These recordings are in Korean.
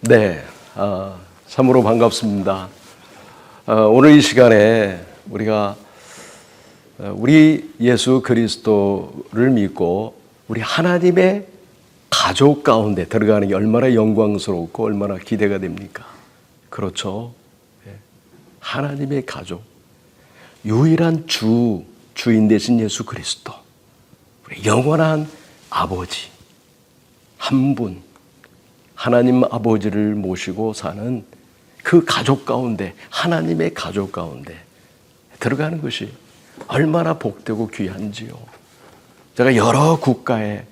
네, 참으로 반갑습니다. 오늘 이 시간에 우리가 우리 예수 그리스도를 믿고 우리 하나님의 가족 가운데 들어가는 게 얼마나 영광스럽고 얼마나 기대가 됩니까? 그렇죠. 하나님의 가족, 유일한 주인 되신 예수 그리스도, 우리 영원한 아버지, 한 분, 하나님 아버지를 모시고 사는 그 가족 가운데, 하나님의 가족 가운데 들어가는 것이 얼마나 복되고 귀한지요. 제가 여러 국가의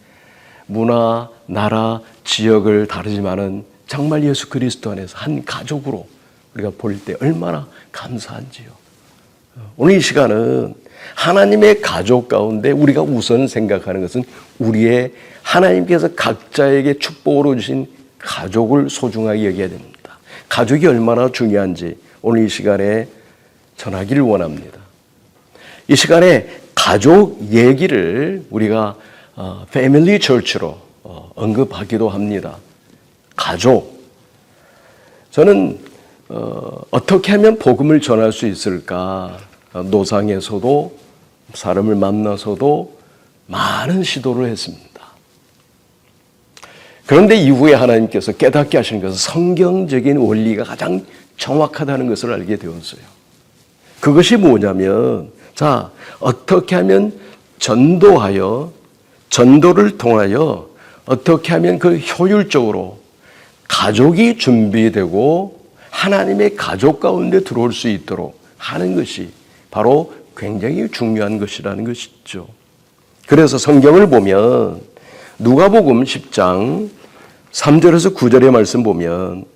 문화, 나라, 지역을 다르지만은 정말 예수 그리스도 안에서 한 가족으로 우리가 볼 때 얼마나 감사한지요. 오늘 이 시간은 하나님의 가족 가운데 우리가 우선 생각하는 것은 우리의 하나님께서 각자에게 축복으로 주신 가족을 소중하게 여겨야 됩니다. 가족이 얼마나 중요한지 오늘 이 시간에 전하기를 원합니다. 이 시간에 가족 얘기를 우리가 패밀리 처치로 언급하기도 합니다. 가족. 저는 어떻게 하면 복음을 전할 수 있을까? 노상에서도 사람을 만나서도 많은 시도를 했습니다. 그런데 이후에 하나님께서 깨닫게 하신 것은 성경적인 원리가 가장 정확하다는 것을 알게 되었어요. 그것이 뭐냐면, 자, 어떻게 하면 전도를 통하여 어떻게 하면 그 효율적으로 가족이 준비되고 하나님의 가족 가운데 들어올 수 있도록 하는 것이 바로 굉장히 중요한 것이라는 것이죠. 그래서 성경을 보면 누가복음 10장 3절에서 9절의 말씀 보면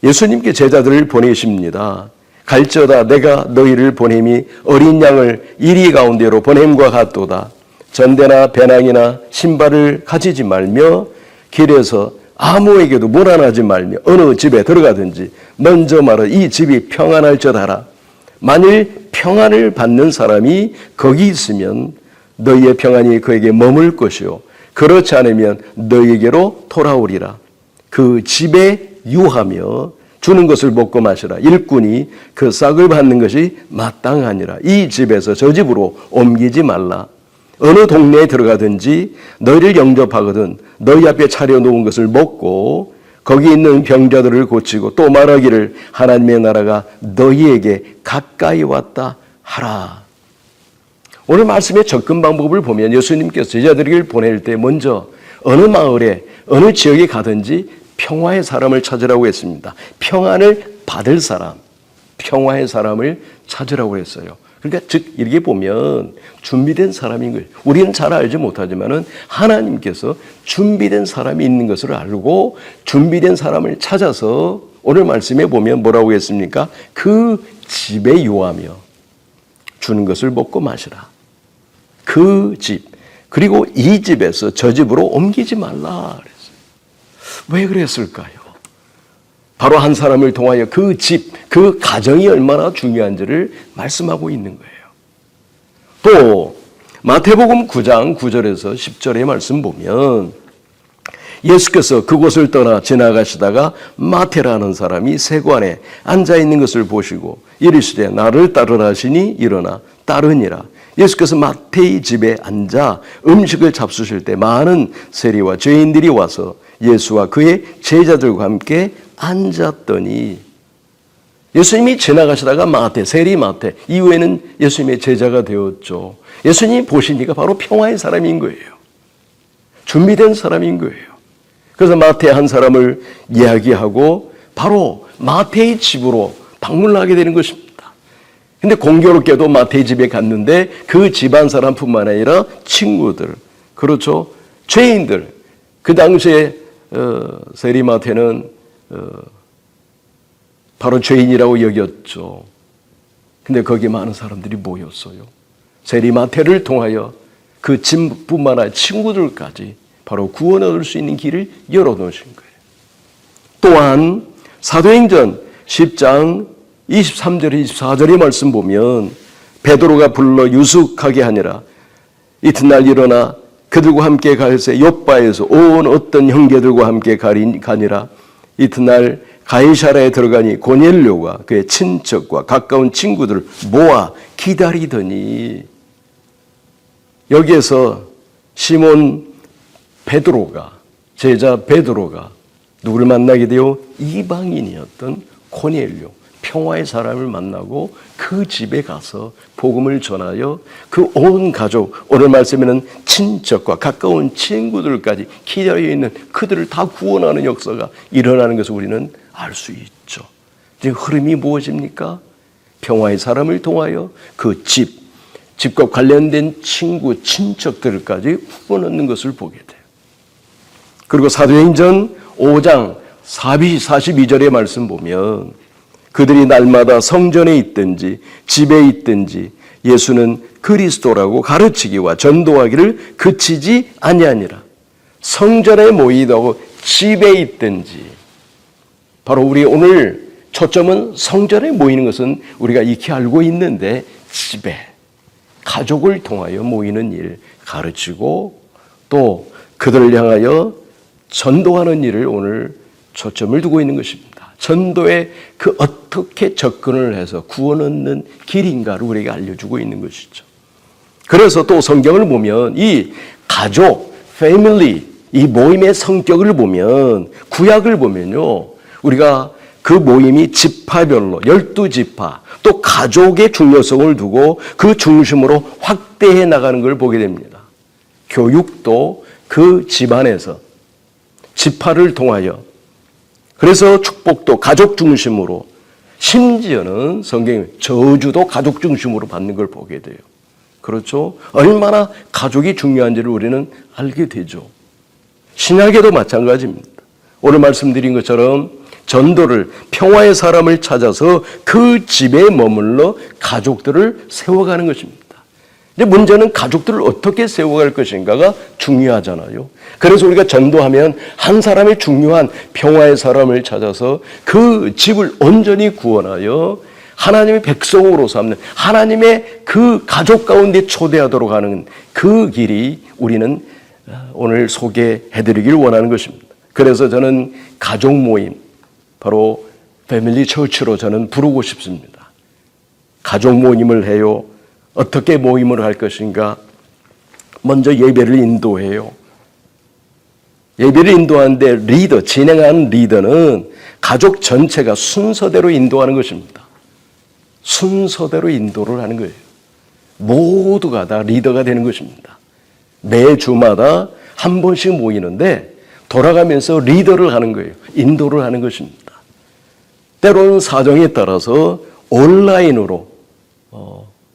예수님께 제자들을 보내십니다. 갈지어다 내가 너희를 보냄이 어린 양을 이리 가운데로 보냄과 같도다. 전대나 배낭이나 신발을 가지지 말며 길에서 아무에게도 모란하지 말며 어느 집에 들어가든지 먼저 말하 이 집이 평안할지어다라. 만일 평안을 받는 사람이 거기 있으면 너희의 평안이 그에게 머물 것이요 그렇지 않으면 너희에게로 돌아오리라. 그 집에 유하며 주는 것을 먹고 마시라. 일꾼이 그 싹을 받는 것이 마땅하니라. 이 집에서 저 집으로 옮기지 말라. 어느 동네에 들어가든지 너희를 영접하거든 너희 앞에 차려놓은 것을 먹고 거기 있는 병자들을 고치고 또 말하기를 하나님의 나라가 너희에게 가까이 왔다 하라. 오늘 말씀의 접근 방법을 보면 예수님께서 제자들을 보낼 때 먼저 어느 마을에 어느 지역에 가든지 평화의 사람을 찾으라고 했습니다. 평안을 받을 사람, 평화의 사람을 찾으라고 했어요. 그러니까 즉 이렇게 보면 준비된 사람인 거예요. 우리는 잘 알지 못하지만은 하나님께서 준비된 사람이 있는 것을 알고 준비된 사람을 찾아서 오늘 말씀에 보면 뭐라고 했습니까? 그 집에 유하며 주는 것을 먹고 마시라. 그 집, 그리고 이 집에서 저 집으로 옮기지 말라 그랬어요. 왜 그랬을까요? 바로 한 사람을 통하여 그 집, 그 가정이 얼마나 중요한지를 말씀하고 있는 거예요. 또 마태복음 9장 9절에서 10절의 말씀 보면 예수께서 그곳을 떠나 지나가시다가 마태라는 사람이 세관에 앉아있는 것을 보시고 이르시되 나를 따르라 하시니 일어나 따르니라. 예수께서 마태의 집에 앉아 음식을 잡수실 때 많은 세리와 죄인들이 와서 예수와 그의 제자들과 함께 앉았더니 예수님이 지나가시다가 마태, 세리 마태 이후에는 예수님의 제자가 되었죠. 예수님이 보시니까 바로 평화의 사람인 거예요. 준비된 사람인 거예요. 그래서 마태 한 사람을 이야기하고 바로 마태의 집으로 방문하게 되는 것입니다. 근데 공교롭게도 마태의 집에 갔는데 그 집안 사람뿐만 아니라 친구들, 그렇죠? 죄인들. 그 당시에 세리 마태는 바로 죄인이라고 여겼죠. 근데 거기에 많은 사람들이 모였어요. 세리 마태를 통하여 그 집뿐만 아니라 친구들까지 바로 구원 얻을 수 있는 길을 열어놓으신 거예요. 또한 사도행전 10장 23절 24절의 말씀 보면 베드로가 불러 유숙하게 하니라. 이튿날 일어나 그들과 함께 갈새 욥바에서 온 어떤 형제들과 함께 가니라. 이튿날 가이사랴에 들어가니 고넬료가 그의 친척과 가까운 친구들을 모아 기다리더니, 여기에서 시몬 베드로가, 제자 베드로가 누구를 만나게 되어 이방인이었던 고넬료, 평화의 사람을 만나고 그 집에 가서 복음을 전하여 그 온 가족, 오늘 말씀에는 친척과 가까운 친구들까지 기다려 있는 그들을 다 구원하는 역사가 일어나는 것을 우리는 알 수 있죠. 지금 흐름이 무엇입니까? 평화의 사람을 통하여 그 집과 관련된 친구, 친척들까지 구원 얻는 것을 보게 돼요. 그리고 사도행전 5장 42절의 말씀 보면 그들이 날마다 성전에 있든지 집에 있든지 예수는 그리스도라고 가르치기와 전도하기를 그치지 아니하니라. 성전에 모이다고 집에 있든지, 바로 우리 오늘 초점은 성전에 모이는 것은 우리가 익히 알고 있는데, 집에 가족을 통하여 모이는 일, 가르치고 또 그들을 향하여 전도하는 일을 오늘 초점을 두고 있는 것입니다. 전도에 그 어떻게 접근을 해서 구원 얻는 길인가를 우리에게 알려주고 있는 것이죠. 그래서 또 성경을 보면 이 가족, 패밀리, 이 모임의 성격을 보면, 구약을 보면요, 우리가 그 모임이 지파별로 12지파, 또 가족의 중요성을 두고 그 중심으로 확대해 나가는 걸 보게 됩니다. 교육도 그 집안에서 지파를 통하여, 그래서 축복도 가족 중심으로, 심지어는 성경에 저주도 가족 중심으로 받는 걸 보게 돼요. 그렇죠? 얼마나 가족이 중요한지를 우리는 알게 되죠. 신약에도 마찬가지입니다. 오늘 말씀드린 것처럼 전도를, 평화의 사람을 찾아서 그 집에 머물러 가족들을 세워가는 것입니다. 근데 문제는 가족들을 어떻게 세워갈 것인가가 중요하잖아요. 그래서 우리가 전도하면 한 사람의 중요한 평화의 사람을 찾아서 그 집을 온전히 구원하여 하나님의 백성으로 삼는, 하나님의 그 가족 가운데 초대하도록 하는 그 길이 우리는 오늘 소개해드리길 원하는 것입니다. 그래서 저는 가족 모임, 바로 패밀리 처치로 저는 부르고 싶습니다. 가족 모임을 해요. 어떻게 모임을 할 것인가? 먼저 예배를 인도해요. 예배를 인도하는데 리더, 진행하는 리더는 가족 전체가 순서대로 인도하는 것입니다. 순서대로 인도를 하는 거예요. 모두가 다 리더가 되는 것입니다. 매 주마다 한 번씩 모이는데 돌아가면서 리더를 하는 거예요. 인도를 하는 것입니다. 때로는 사정에 따라서 온라인으로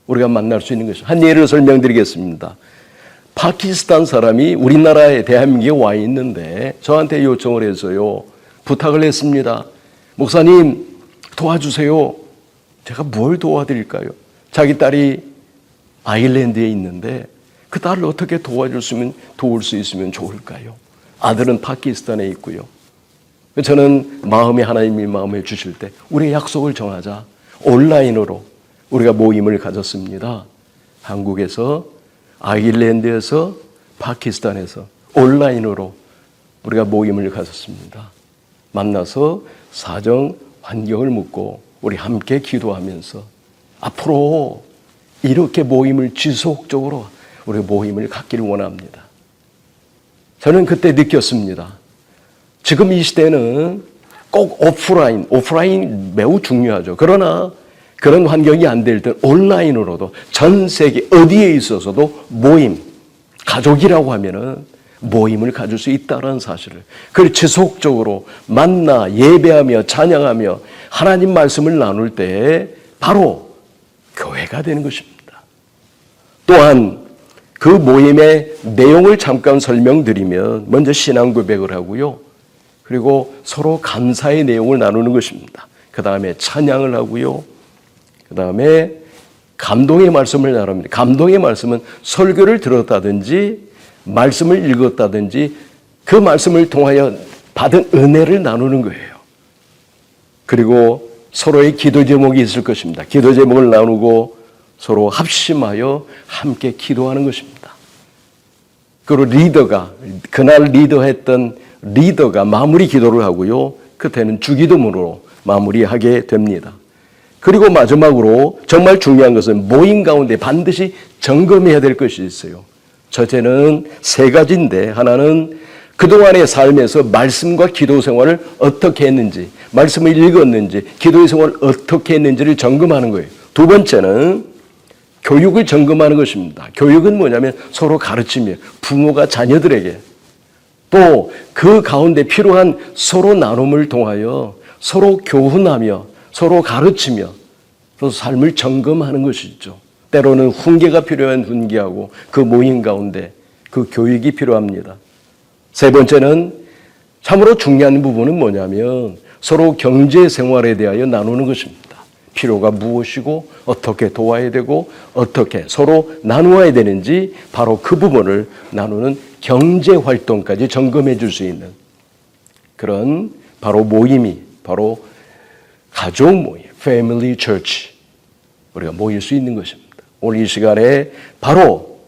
우리가 만날 수 있는 것입니다. 한 예를 설명드리겠습니다. 파키스탄 사람이 우리나라에, 대한민국에 와 있는데 저한테 요청을 해서요, 부탁을 했습니다. 목사님 도와주세요. 제가 뭘 도와드릴까요? 자기 딸이 아일랜드에 있는데 그 딸을 어떻게 도울 수 있으면 좋을까요? 아들은 파키스탄에 있고요. 저는 하나님이 마음에 주실 때 우리의 약속을 정하자. 온라인으로 우리가 모임을 가졌습니다. 한국에서, 아일랜드에서, 파키스탄에서 온라인으로 우리가 모임을 가졌습니다. 만나서 사정, 환경을 묻고 우리 함께 기도하면서 앞으로 이렇게 모임을 지속적으로 우리 모임을 갖기를 원합니다. 저는 그때 느꼈습니다. 지금 이 시대는 꼭 오프라인 매우 중요하죠. 그러나 그런 환경이 안 될 때 온라인으로도 전 세계 어디에 있어서도 모임, 가족이라고 하면은 모임을 가질 수 있다는 사실을, 그걸 지속적으로 만나 예배하며 찬양하며 하나님 말씀을 나눌 때 바로 교회가 되는 것입니다. 또한 그 모임의 내용을 잠깐 설명드리면, 먼저 신앙 고백을 하고요. 그리고 서로 감사의 내용을 나누는 것입니다. 그 다음에 찬양을 하고요. 그 다음에 감동의 말씀을 나눕니다. 감동의 말씀은 설교를 들었다든지 말씀을 읽었다든지 그 말씀을 통하여 받은 은혜를 나누는 거예요. 그리고 서로의 기도 제목이 있을 것입니다. 기도 제목을 나누고 서로 합심하여 함께 기도하는 것입니다. 그리고 리더가, 그날 리더했던 리더가 마무리 기도를 하고요. 그 끝에는 주기도문으로 마무리하게 됩니다. 그리고 마지막으로 정말 중요한 것은 모임 가운데 반드시 점검해야 될 것이 있어요. 첫째는 세 가지인데, 하나는 그동안의 삶에서 말씀과 기도 생활을 어떻게 했는지, 말씀을 읽었는지, 기도의 생활을 어떻게 했는지를 점검하는 거예요. 두 번째는 교육을 점검하는 것입니다. 교육은 뭐냐면 서로 가르치며 부모가 자녀들에게 또 그 가운데 필요한 서로 나눔을 통하여 서로 교훈하며 서로 가르치며 또 삶을 점검하는 것이죠. 때로는 훈계가 필요한 훈계하고 그 모임 가운데 그 교육이 필요합니다. 세 번째는 참으로 중요한 부분은 뭐냐면 서로 경제 생활에 대하여 나누는 것입니다. 필요가 무엇이고 어떻게 도와야 되고 어떻게 서로 나누어야 되는지 바로 그 부분을 나누는 경제 활동까지 점검해 줄 수 있는 그런 바로 모임이 바로 가족 모임, 패밀리 처치 우리가 모일 수 있는 것입니다. 오늘 이 시간에 바로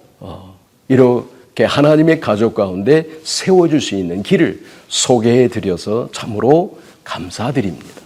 이렇게 하나님의 가족 가운데 세워줄 수 있는 길을 소개해 드려서 참으로 감사드립니다.